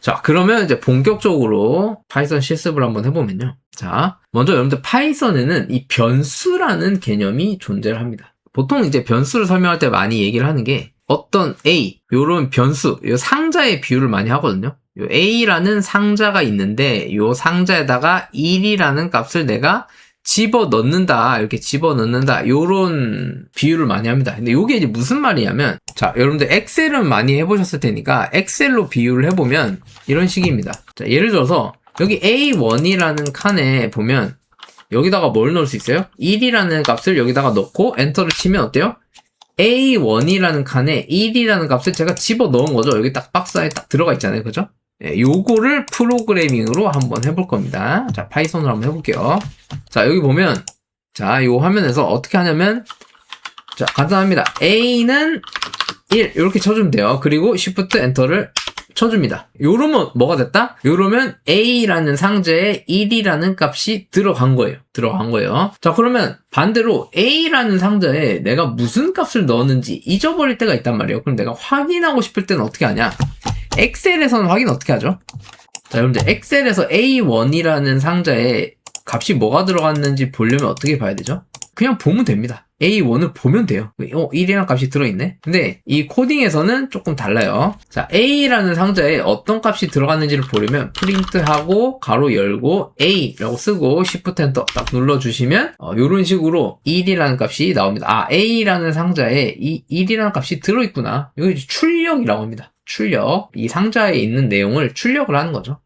자, 그러면 이제 본격적으로 파이썬 실습을 한번 해보면요. 자, 먼저 여러분들 파이썬에는 이 변수라는 개념이 존재를 합니다. 보통 이제 변수를 설명할 때 많이 얘기를 하는 게 어떤 A, 요런 변수, 요 상자의 비유를 많이 하거든요. 요 A라는 상자가 있는데 요 상자에다가 1이라는 값을 내가 집어넣는다, 이렇게 집어넣는다, 요런 비유를 많이 합니다. 근데 요게 이제 무슨 말이냐면, 자, 여러분들 엑셀은 많이 해보셨을 테니까 엑셀로 비유를 해보면 이런 식입니다. 자, 예를 들어서 여기 A1이라는 칸에 보면 여기다가 뭘 넣을 수 있어요? 1이라는 값을 여기다가 넣고 엔터를 치면 어때요? A1이라는 칸에 1이라는 값을 제가 집어넣은 거죠. 여기 딱 박스에 딱 들어가 있잖아요. 그죠? 네, 요거를 프로그래밍으로 한번 해볼 겁니다. 자, 파이썬으로 한번 해볼게요. 자, 여기 보면, 자, 요 화면에서 어떻게 하냐면, 자, 간단합니다. A는 1, 이렇게 쳐주면 돼요. 그리고 Shift 엔터를 쳐줍니다. 요러면 뭐가 됐다? 요러면 A라는 상자에 1이라는 값이 들어간 거예요. 자, 그러면 반대로 A라는 상자에 내가 무슨 값을 넣었는지 잊어버릴 때가 있단 말이에요. 그럼 내가 확인하고 싶을 때는 어떻게 하냐? 엑셀에서는 확인 어떻게 하죠? 자, 여러분들 엑셀에서 A1이라는 상자에 값이 뭐가 들어갔는지 보려면 어떻게 봐야 되죠? 그냥 보면 됩니다. A1을 보면 돼요. 1이라는 값이 들어있네? 근데 이 코딩에서는 조금 달라요. 자, A라는 상자에 어떤 값이 들어갔는지를 보려면 프린트하고 가로 열고 A라고 쓰고 Shift 엔터 딱 눌러주시면 이런 식으로 1이라는 값이 나옵니다. 아, A라는 상자에 이 1이라는 값이 들어있구나. 이거 이제 출력이라고 합니다. 출력. 이 상자에 있는 내용을 출력을 하는 거죠.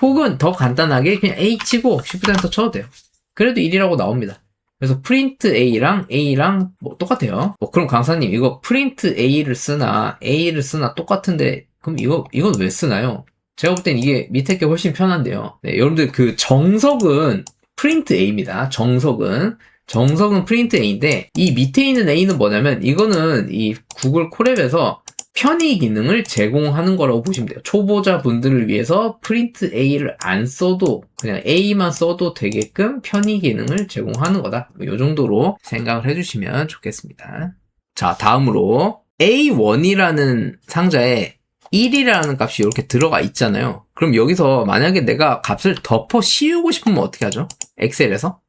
혹은 더 간단하게 그냥 A 치고 Shift 엔터 쳐도 돼요. 그래도 1이라고 나옵니다. 그래서 프린트 A랑 뭐 똑같아요. 그럼 강사님 이거 프린트 A를 쓰나 똑같은데 그럼 이건 왜 쓰나요? 제가 볼 땐 이게 밑에 게 훨씬 편한데요. 네, 여러분들 그 정석은 프린트 A입니다. 정석은 프린트 A인데 이 밑에 있는 A는 뭐냐면 이거는 이 구글 콜앱에서 편의 기능을 제공하는 거라고 보시면 돼요. 초보자 분들을 위해서 프린트 A를 안 써도 그냥 A만 써도 되게끔 편의 기능을 제공하는 거다. 이 정도로 생각을 해주시면 좋겠습니다. 자, 다음으로 A1이라는 상자에 1이라는 값이 이렇게 들어가 있잖아요. 그럼 여기서 만약에 내가 값을 덮어 씌우고 싶으면 어떻게 하죠? 엑셀에서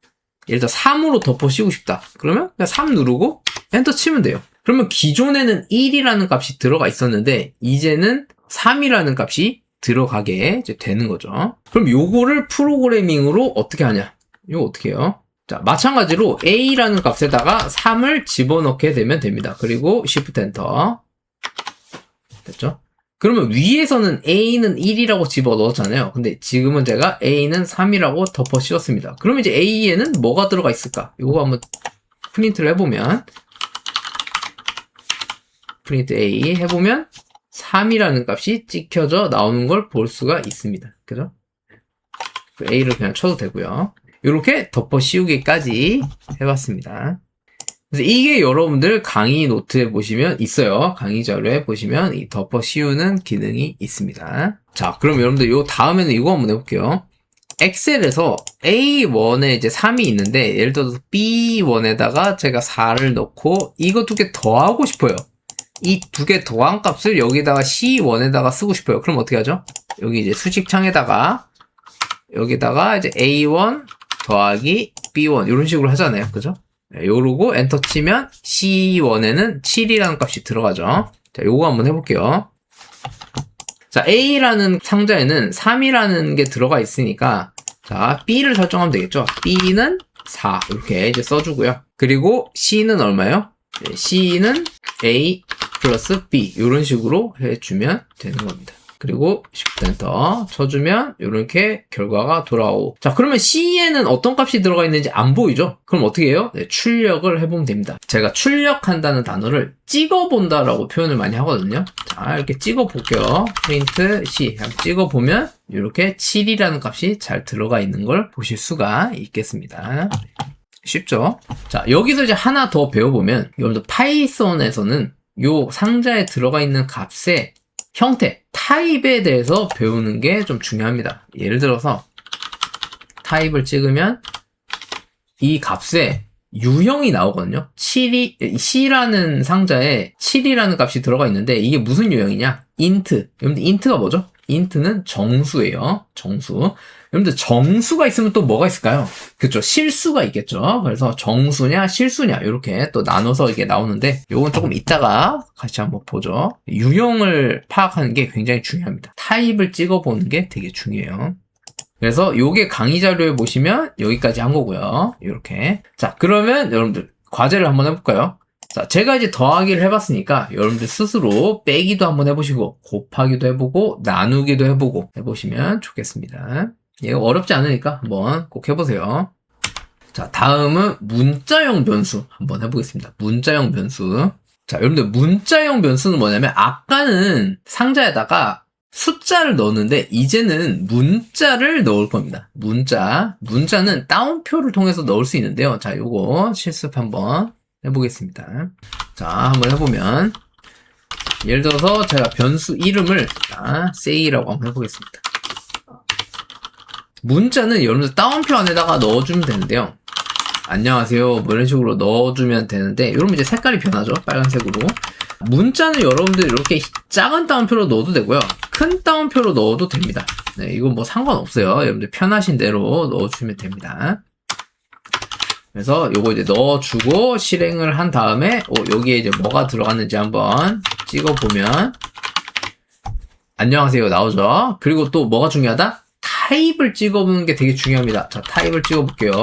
예를 들어 3으로 덮어 씌우고 싶다. 그러면 그냥 3 누르고 엔터 치면 돼요. 그러면 기존에는 1이라는 값이 들어가 있었는데 이제는 3이라는 값이 들어가게 이제 되는 거죠. 그럼 요거를 프로그래밍으로 어떻게 하냐? 이거 어떻게 해요? 자, 마찬가지로 A라는 값에다가 3을 집어넣게 되면 됩니다. 그리고 Shift 엔터. 됐죠? 그러면 위에서는 A는 1이라고 집어넣었잖아요. 근데 지금은 제가 A는 3이라고 덮어 씌웠습니다. 그러면 이제 A에는 뭐가 들어가 있을까? 이거 한번 프린트를 해보면 프린트 A 해보면 3이라는 값이 찍혀져 나오는 걸 볼 수가 있습니다. 그죠? A를 그냥 쳐도 되고요. 이렇게 덮어 씌우기까지 해봤습니다. 그래서 이게 여러분들 강의 노트에 보시면 있어요. 강의 자료에 보시면 이 덮어 씌우는 기능이 있습니다. 자, 그럼 여러분들 요 다음에는 이거 한번 해볼게요. 엑셀에서 A1에 이제 3이 있는데 예를 들어서 B1에다가 제가 4를 넣고 이거 두 개 더하고 싶어요. 이 두 개 더한 값을 여기다가 C1에다가 쓰고 싶어요. 그럼 어떻게 하죠? 여기 이제 수식창에다가 여기다가 이제 A1 더하기 B1 이런 식으로 하잖아요. 그죠? 요러고 엔터 치면 C1에는 7이라는 값이 들어가죠. 자, 요거 한번 해볼게요. 자, A라는 상자에는 3이라는 게 들어가 있으니까 자, B를 설정하면 되겠죠. B는 4 이렇게 이제 써주고요. 그리고 C는 얼마예요? 네, C는 A 플러스 B 이런 식으로 해주면 되는 겁니다. 그리고 Shift 엔터 쳐주면 이렇게 결과가 돌아오고 자, 그러면 C에는 어떤 값이 들어가 있는지 안 보이죠? 그럼 어떻게 해요? 네, 출력을 해보면 됩니다. 제가 출력한다는 단어를 찍어본다 라고 표현을 많이 하거든요. 자, 이렇게 찍어볼게요. 프린트 C 찍어보면 이렇게 7이라는 값이 잘 들어가 있는 걸 보실 수가 있겠습니다. 쉽죠? 자, 여기서 이제 하나 더 배워보면 여러분들 파이썬에서는 요 상자에 들어가 있는 값의 형태, 타입에 대해서 배우는 게 좀 중요합니다. 예를 들어서 타입을 찍으면 이 값에 유형이 나오거든요. C라는 상자에 7이라는 값이 들어가 있는데 이게 무슨 유형이냐? int. 여러분들 int가 뭐죠? int는 정수예요. 정수. 여러분들 정수가 있으면 또 뭐가 있을까요? 그쵸, 실수가 있겠죠. 그래서 정수냐 실수냐 이렇게 또 나눠서 이게 나오는데 요건 조금 이따가 같이 한번 보죠. 유형을 파악하는 게 굉장히 중요합니다. 타입을 찍어보는 게 되게 중요해요. 그래서 요게 강의 자료에 보시면 여기까지 한 거고요. 이렇게. 자, 그러면 여러분들 과제를 한번 해볼까요? 자, 제가 이제 더하기를 해봤으니까 여러분들 스스로 빼기도 한번 해보시고 곱하기도 해보고 나누기도 해보고 해보시면 좋겠습니다. 얘가 어렵지 않으니까 한번 꼭 해보세요. 자, 다음은 문자형 변수 한번 해보겠습니다. 문자형 변수. 자, 여러분들 문자형 변수는 뭐냐면 아까는 상자에다가 숫자를 넣었는데 이제는 문자를 넣을 겁니다. 문자는 따옴표를 통해서 넣을 수 있는데요. 자, 요거 실습 한번 해보겠습니다. 자, 한번 해보면 예를 들어서 제가 변수 이름을 say라고 한번 해보겠습니다. 문자는 여러분들 따옴표 안에다가 넣어주면 되는데요. 안녕하세요 뭐 이런 식으로 넣어주면 되는데 여러분 이제 색깔이 변하죠. 빨간색으로. 문자는 여러분들 이렇게 작은 따옴표로 넣어도 되고요. 큰 따옴표로 넣어도 됩니다. 네, 이건 뭐 상관없어요. 여러분들 편하신 대로 넣어주시면 됩니다. 그래서 요거 이제 넣어주고 실행을 한 다음에 여기에 이제 뭐가 들어갔는지 한번 찍어보면 안녕하세요 나오죠. 그리고 또 뭐가 중요하다? 타입을 찍어보는 게 되게 중요합니다. 자, 타입을 찍어볼게요.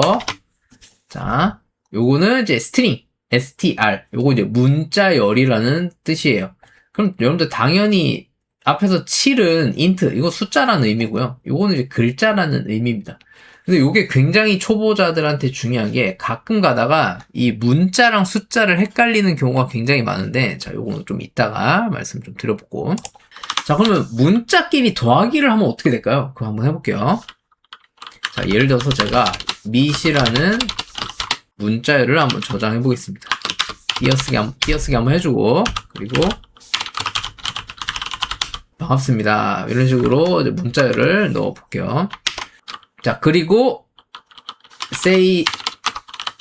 자, 요거는 이제 스트링, str. 요거 이제 문자열이라는 뜻이에요. 그럼 여러분들 당연히 앞에서 7은 int, 이거 숫자라는 의미고요. 요거는 이제 글자라는 의미입니다. 근데 요게 굉장히 초보자들한테 중요한 게 가끔 가다가 이 문자랑 숫자를 헷갈리는 경우가 굉장히 많은데, 자, 요거는 좀 이따가 말씀 좀 드려보고. 자, 그러면 문자끼리 더하기를 하면 어떻게 될까요? 그거 한번 해볼게요. 자, 예를 들어서 제가 mit이라는 문자열을 한번 저장해 보겠습니다. 띄어쓰기 한번 해주고, 그리고 반갑습니다. 이런 식으로 이제 문자열을 넣어 볼게요. 자, 그리고 say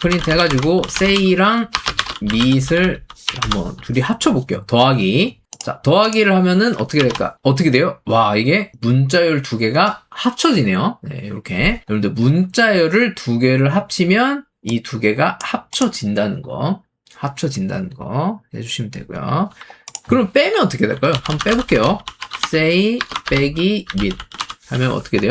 프린트 해가지고 say랑 mit을 한번 둘이 합쳐 볼게요. 더하기. 자, 더하기를 하면은 어떻게 될까? 어떻게 돼요? 와, 이게 문자열 두 개가 합쳐지네요. 네, 이렇게. 여러분들 문자열을 두 개를 합치면 이 두 개가 합쳐진다는 거 해주시면 되고요. 그럼 빼면 어떻게 될까요? 한번 빼볼게요. say 빼기 mit 하면 어떻게 돼요?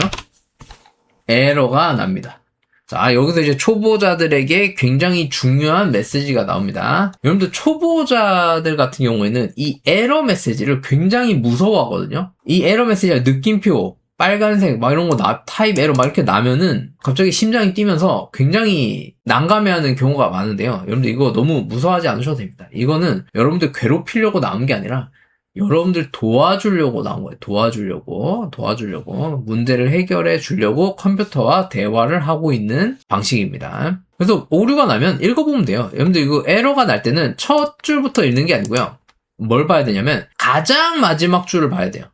에러가 납니다. 자, 여기서 이제 초보자들에게 굉장히 중요한 메시지가 나옵니다. 여러분들 초보자들 같은 경우에는 이 에러 메시지를 굉장히 무서워하거든요. 이 에러 메시지가 느낌표, 빨간색, 막 이런 거 타입 에러 막 이렇게 나면은 갑자기 심장이 뛰면서 굉장히 난감해하는 경우가 많은데요. 여러분들 이거 너무 무서워하지 않으셔도 됩니다. 이거는 여러분들 괴롭히려고 나온 게 아니라 여러분들 도와주려고 나온 거예요. 도와주려고 문제를 해결해 주려고 컴퓨터와 대화를 하고 있는 방식입니다. 그래서 오류가 나면 읽어보면 돼요. 여러분들 이거 에러가 날 때는 첫 줄부터 읽는 게 아니고요. 뭘 봐야 되냐면 가장 마지막 줄을 봐야 돼요.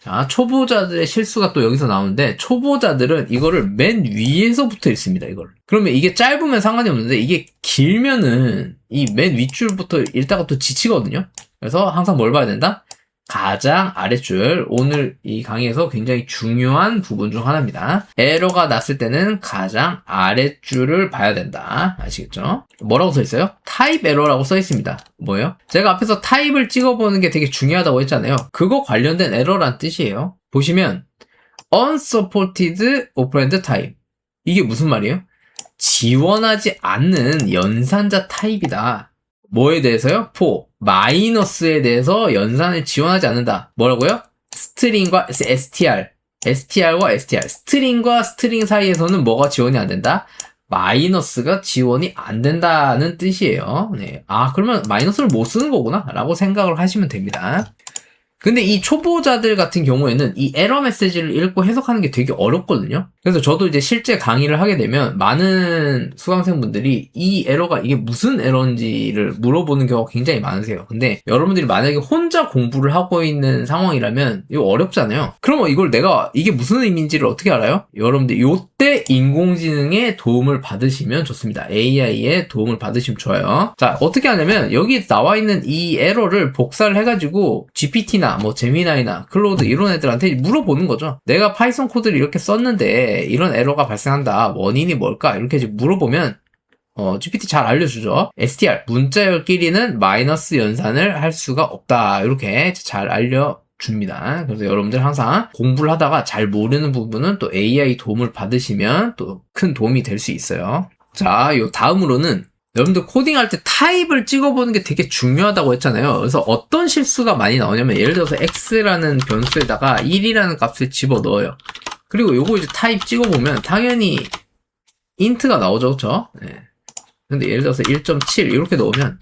자, 초보자들의 실수가 또 여기서 나오는데 초보자들은 이거를 맨 위에서부터 읽습니다. 이걸. 그러면 이게 짧으면 상관이 없는데 이게 길면은 이 맨 윗줄부터 읽다가 또 지치거든요. 그래서 항상 뭘 봐야 된다? 가장 아랫줄. 오늘 이 강의에서 굉장히 중요한 부분 중 하나입니다. 에러가 났을 때는 가장 아랫줄을 봐야 된다. 아시겠죠? 뭐라고 써 있어요? 타입 에러라고 써 있습니다. 뭐예요? 제가 앞에서 타입을 찍어보는 게 되게 중요하다고 했잖아요. 그거 관련된 에러란 뜻이에요. 보시면 unsupported operand type. 이게 무슨 말이에요? 지원하지 않는 연산자 타입이다. 뭐에 대해서요? for, 마이너스에 대해서 연산을 지원하지 않는다. 뭐라고요? 스트링과 str과 str. 스트링과 스트링 사이에서는 뭐가 지원이 안 된다? 마이너스가 지원이 안 된다는 뜻이에요. 네. 아, 그러면 마이너스를 못 쓰는 거구나 라고 생각을 하시면 됩니다. 근데 이 초보자들 같은 경우에는 이 에러 메시지를 읽고 해석하는 게 되게 어렵거든요. 그래서 저도 이제 실제 강의를 하게 되면 많은 수강생분들이 이 에러가 이게 무슨 에러인지를 물어보는 경우가 굉장히 많으세요. 근데 여러분들이 만약에 혼자 공부를 하고 있는 상황이라면 이거 어렵잖아요. 그러면 이걸 내가 이게 무슨 의미인지를 어떻게 알아요? 여러분들 요때 인공지능의 도움을 받으시면 좋습니다. AI의 도움을 받으시면 좋아요. 자, 어떻게 하냐면 여기 나와 있는 이 에러를 복사를 해가지고 GPT나 챗GPT나 뭐 제미나이나 클로드 이런 애들한테 물어보는 거죠. 내가 파이썬 코드를 이렇게 썼는데 이런 에러가 발생한다. 원인이 뭘까? 이렇게 이제 물어보면 GPT 잘 알려주죠. str 문자열끼리는 마이너스 연산을 할 수가 없다. 이렇게 잘 알려줍니다. 그래서 여러분들 항상 공부를 하다가 잘 모르는 부분은 또 AI 도움을 받으시면 또 큰 도움이 될 수 있어요. 자, 요 다음으로는 여러분들 코딩할 때 타입을 찍어보는 게 되게 중요하다고 했잖아요. 그래서 어떤 실수가 많이 나오냐면 예를 들어서 x라는 변수에다가 1이라는 값을 집어넣어요. 그리고 요거 이제 타입 찍어보면 당연히 int가 나오죠. 그쵸? 네. 근데 예를 들어서 1.7 이렇게 넣으면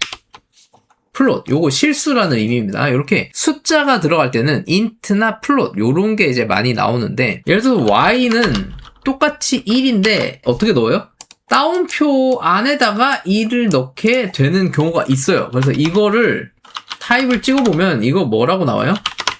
플롯, 요거 실수라는 의미입니다. 이렇게 숫자가 들어갈 때는 int나 플롯 요런 게 이제 많이 나오는데 예를 들어서 y는 똑같이 1인데 어떻게 넣어요? 따옴표 안에다가 1을 넣게 되는 경우가 있어요. 그래서 이거를 타입을 찍어보면 이거 뭐라고 나와요?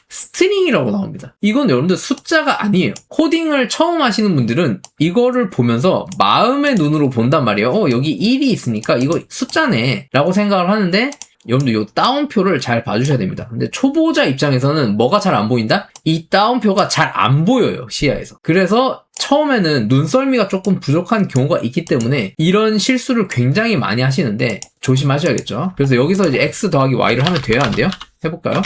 스트링이라고 나옵니다. 이건 여러분들 숫자가 아니에요. 코딩을 처음 하시는 분들은 이거를 보면서 마음의 눈으로 본단 말이에요. 여기 1이 있으니까 이거 숫자네 라고 생각을 하는데 여러분들 이 따옴표를 잘 봐주셔야 됩니다. 근데 초보자 입장에서는 뭐가 잘 안 보인다? 이 따옴표가 잘 안 보여요, 시야에서. 그래서 처음에는 눈썰미가 조금 부족한 경우가 있기 때문에 이런 실수를 굉장히 많이 하시는데 조심하셔야겠죠. 그래서 여기서 이제 x 더하기 y를 하면 돼요, 안 돼요? 해볼까요?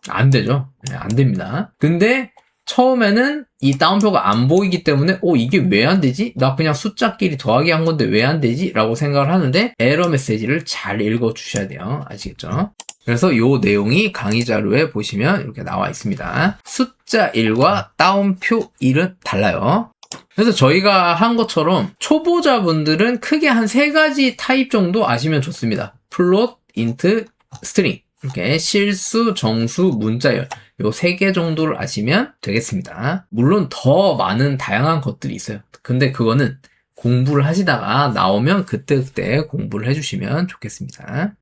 안 되죠. 네, 안 됩니다. 근데 처음에는 이 따옴표가 안 보이기 때문에 이게 왜 안 되지? 나 그냥 숫자끼리 더하기 한 건데 왜 안 되지? 라고 생각을 하는데 에러 메시지를 잘 읽어 주셔야 돼요. 아시겠죠? 그래서 요 내용이 강의 자료에 보시면 이렇게 나와 있습니다. 숫자 1과 따옴표 1은 달라요. 그래서 저희가 한 것처럼 초보자분들은 크게 한 3가지 타입 정도 아시면 좋습니다. 플롯, 인트, 스트링. 이렇게 실수, 정수, 문자열 요 3개 정도를 아시면 되겠습니다. 물론 더 많은 다양한 것들이 있어요. 근데 그거는 공부를 하시다가 나오면 그때그때 공부를 해주시면 좋겠습니다.